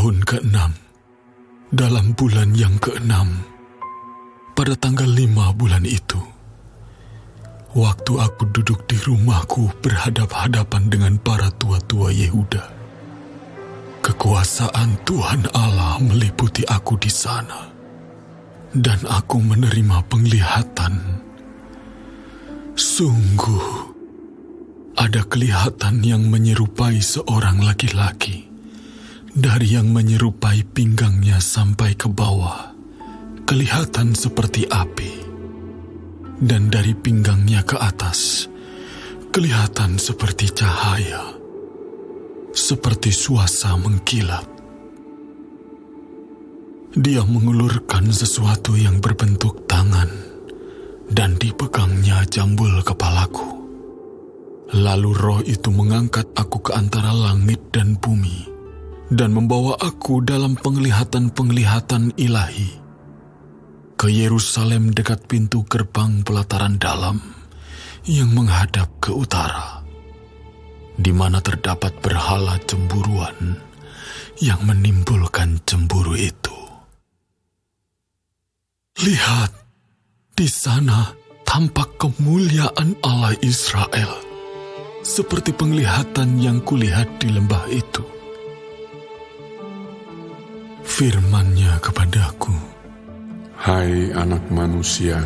tahun ke-6, dalam bulan yang ke-6, pada tanggal 5 bulan itu, waktu aku duduk di rumahku berhadap-hadapan dengan para tua-tua Yehuda, kekuasaan Tuhan Allah meliputi aku di sana, dan aku menerima penglihatan. Sungguh, ada kelihatan yang menyerupai seorang laki-laki, dari yang menyerupai pinggangnya sampai ke bawah, kelihatan seperti api, dan dari pinggangnya ke atas, kelihatan seperti cahaya, seperti suasa mengkilat. Dia mengulurkan sesuatu yang berbentuk tangan, dan dipegangnya jambul kepalaku. Lalu roh itu mengangkat aku ke antara langit dan bumi, dan membawa aku dalam penglihatan-penglihatan ilahi ke Yerusalem dekat pintu gerbang pelataran dalam yang menghadap ke utara, di mana terdapat berhala cemburuan yang menimbulkan cemburu itu. Lihat, di sana tampak kemuliaan Allah Israel, seperti penglihatan yang kulihat di lembah itu. Firman-Nya kepadaku, "Hai anak manusia,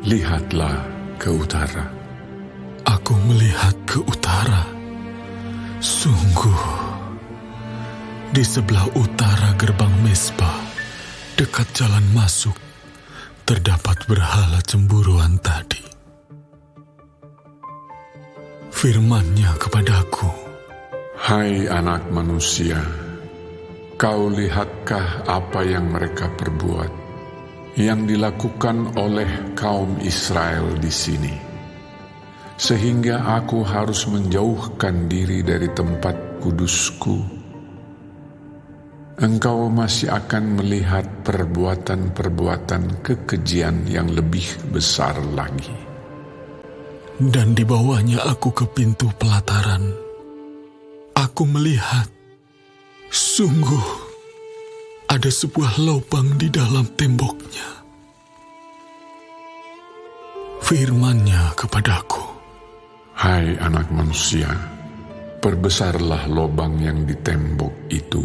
lihatlah ke utara." Aku melihat ke utara. Sungguh, di sebelah utara gerbang Mezbah, dekat jalan masuk, terdapat berhala cemburuan tadi. Firman-Nya kepadaku, "Hai anak manusia, kau lihatkah apa yang mereka perbuat, yang dilakukan oleh kaum Israel di sini, sehingga aku harus menjauhkan diri dari tempat kudusku? Engkau masih akan melihat perbuatan-perbuatan kekejian yang lebih besar lagi." Dan dibawanya aku ke pintu pelataran. Aku melihat, sungguh, ada sebuah lubang di dalam temboknya. Firman-Nya kepadaku, "Hai anak manusia, perbesarlah lubang yang di tembok itu."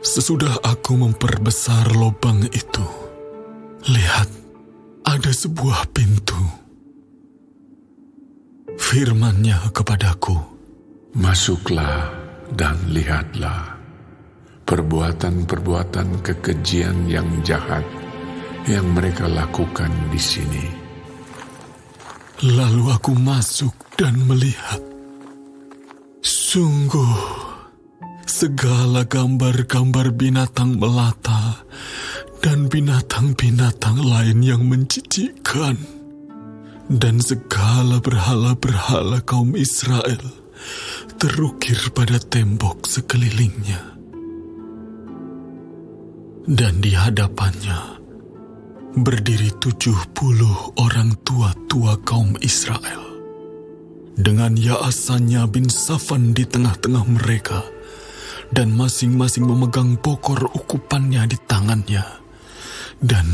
Sesudah aku memperbesar lubang itu, lihat, ada sebuah pintu. Firman-Nya kepadaku, "Masuklah dan lihatlah perbuatan-perbuatan kekejian yang jahat yang mereka lakukan di sini." Lalu aku masuk dan melihat. Sungguh, segala gambar-gambar binatang melata dan binatang-binatang lain yang menjijikkan, dan segala berhala-berhala kaum Israel terukir pada tembok sekelilingnya. Dan di hadapannya berdiri 70 orang tua-tua kaum Israel, dengan Yaasanya bin Safan di tengah-tengah mereka, dan masing-masing memegang pokor ukupannya di tangannya, dan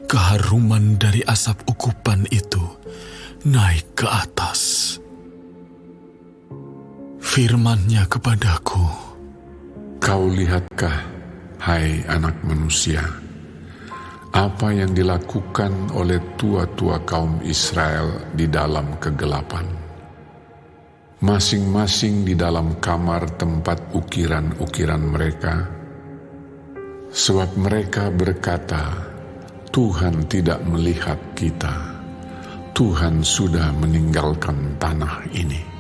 keharuman dari asap ukupan itu naik ke atas. Firman-Nya kepadaku, "Kau lihatkah, hai anak manusia, apa yang dilakukan oleh tua-tua kaum Israel di dalam kegelapan? Masing-masing di dalam kamar tempat ukiran-ukiran mereka, sebab mereka berkata, 'Tuhan tidak melihat kita. Tuhan sudah meninggalkan tanah ini.'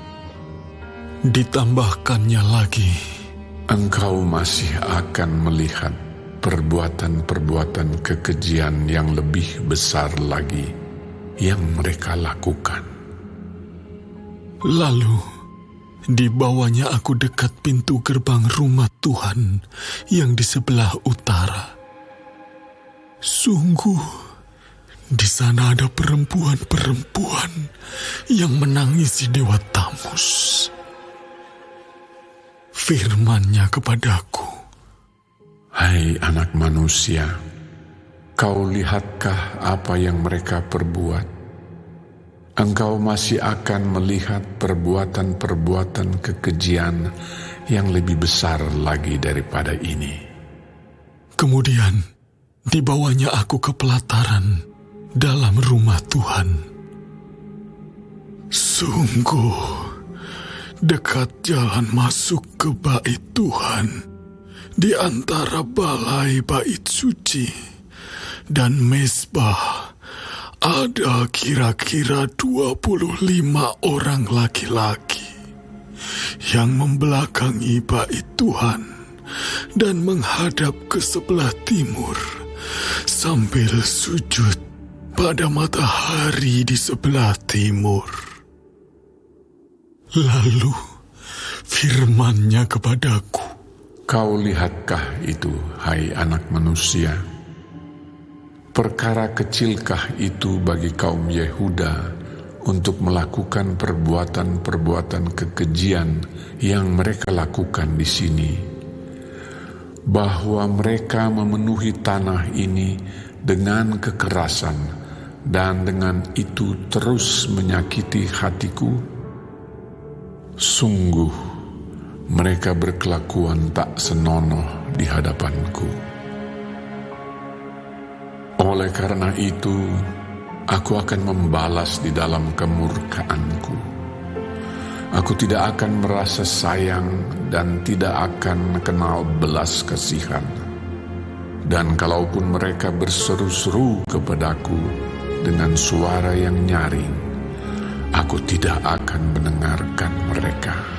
Ditambahkannya lagi, Engkau masih akan melihat perbuatan-perbuatan kekejian yang lebih besar lagi yang mereka lakukan." Lalu dibawanya aku dekat pintu gerbang rumah Tuhan yang di sebelah utara. Sungguh, di sana ada perempuan-perempuan yang menangisi Dewa Tamus. Firman-Nya kepadaku, Hai anak manusia, kau lihatkah apa yang mereka perbuat? Engkau masih akan melihat perbuatan-perbuatan kekejian yang lebih besar lagi daripada ini. Kemudian dibawanya aku ke pelataran dalam rumah Tuhan. Sungguh, dekat jalan masuk ke bait Tuhan, di antara balai bait suci dan mezbah, ada kira-kira 25 orang laki-laki yang membelakangi bait Tuhan dan menghadap ke sebelah timur sambil sujud pada matahari di sebelah timur. Lalu firman-Nya kepadaku, Kau lihatkah itu, hai anak manusia? Perkara kecilkah itu bagi kaum Yehuda untuk melakukan perbuatan-perbuatan kekejian yang mereka lakukan di sini? Bahwa mereka memenuhi tanah ini dengan kekerasan dan dengan itu terus menyakiti hatiku? Sungguh, mereka berkelakuan tak senonoh di hadapanku. Oleh karena itu, aku akan membalas di dalam kemurkaanku. Aku tidak akan merasa sayang dan tidak akan kenal belas kasihan. Dan kalaupun mereka berseru-seru kepadaku dengan suara yang nyaring, aku tidak akan mendengarkan mereka.